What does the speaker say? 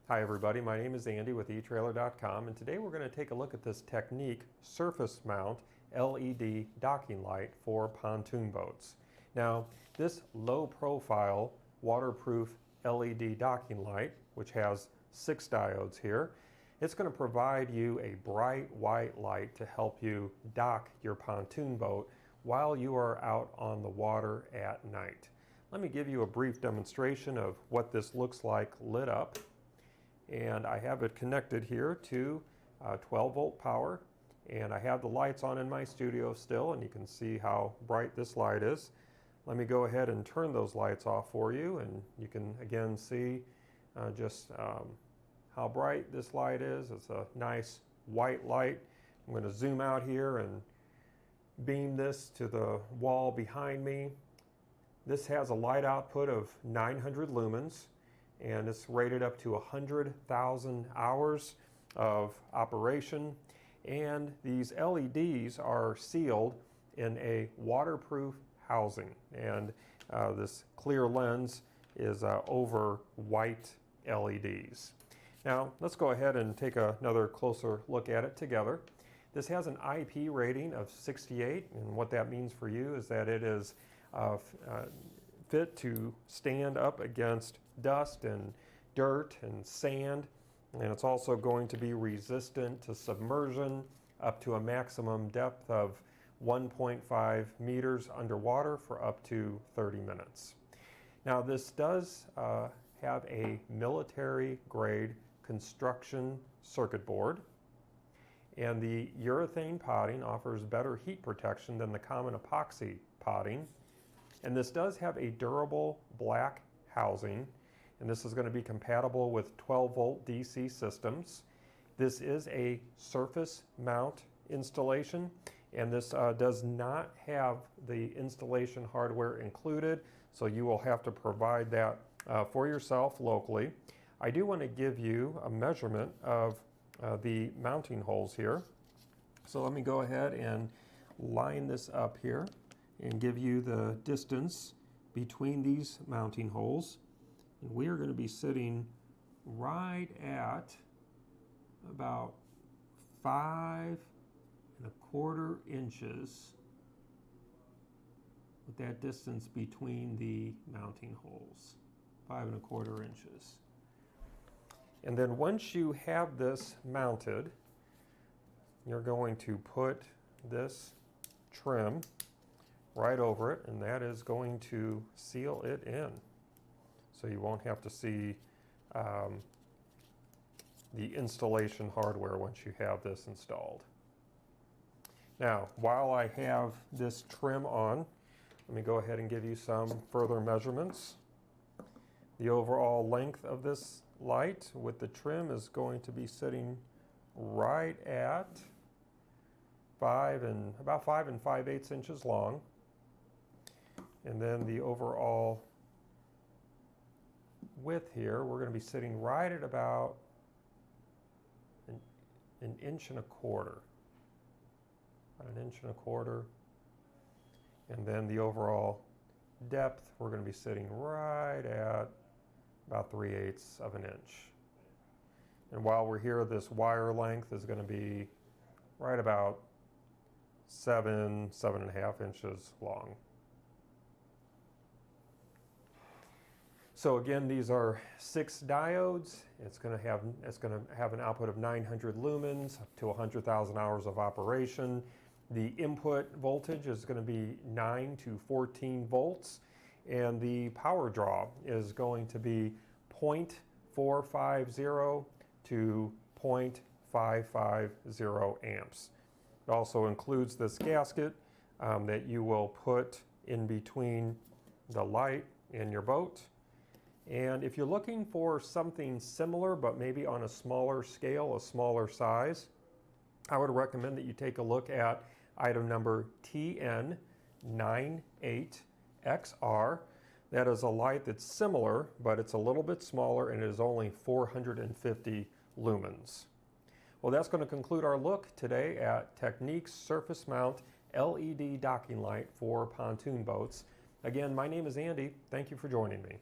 Hi everybody, my name is Andy with etrailer.com, and today we're going to take a look at this TecNiq surface mount LED docking light for pontoon boats. Now, this low profile waterproof LED docking light, which has 6 diodes here, it's going to provide you a bright white light to help you dock your pontoon boat while you are out on the water at night. Let me give you a brief demonstration of what this looks like lit up. And I have it connected here to 12 volt power, and I have the lights on in my studio still, and you can see how bright this light is. Let me go ahead and turn those lights off for you, and you can again see just how bright this light is. It's a nice white light. I'm going to zoom out here and beam this to the wall behind me. This has a light output of 900 lumens. And it's rated up to 100,000 hours of operation. And these LEDs are sealed in a waterproof housing. And this clear lens is over white LEDs. Now, let's go ahead and take another closer look at it together. This has an IP rating of 68, and what that means for you is that it is fit to stand up against dust and dirt and sand, and it's also going to be resistant to submersion up to a maximum depth of 1.5 meters underwater for up to 30 minutes. Now, this does have a military grade construction circuit board, and the urethane potting offers better heat protection than the common epoxy potting. And this does have a durable black housing, and this is going to be compatible with 12 volt DC systems. This is a surface mount installation, and this does not have the installation hardware included, so you will have to provide that for yourself locally. I do want to give you a measurement of the mounting holes here. So let me go ahead and line this up here and give you the distance between these mounting holes. And we are going to be sitting right at about 5¼ inches with that distance between the mounting holes, 5¼ inches. And then once you have this mounted, you're going to put this trim right over it, and that is going to seal it in. So you won't have to see the installation hardware once you have this installed. Now, while I have this trim on, let me go ahead and give you some further measurements. The overall length of this light with the trim is going to be sitting right at about 5 5/8 inches long. And then the overall width here, we're going to be sitting right at about an 1¼ inch. About 1¼ inch. And then the overall depth, we're going to be sitting right at about 3/8 of an inch. And while we're here, this wire length is going to be right about 7.5 inches long. So again, these are 6 diodes. It's going to have an output of 900 lumens up to 100,000 hours of operation. The input voltage is going to be 9 to 14 volts, and the power draw is going to be 0.450 to 0.550 amps. It also includes this gasket that you will put in between the light and your boat. And if you're looking for something similar, but maybe on a smaller scale, a smaller size, I would recommend that you take a look at item number TN98XR. That is a light that's similar, but it's a little bit smaller, and it is only 450 lumens. Well, that's going to conclude our look today at TecNiq's surface mount LED docking light for pontoon boats. Again, my name is Andy. Thank you for joining me.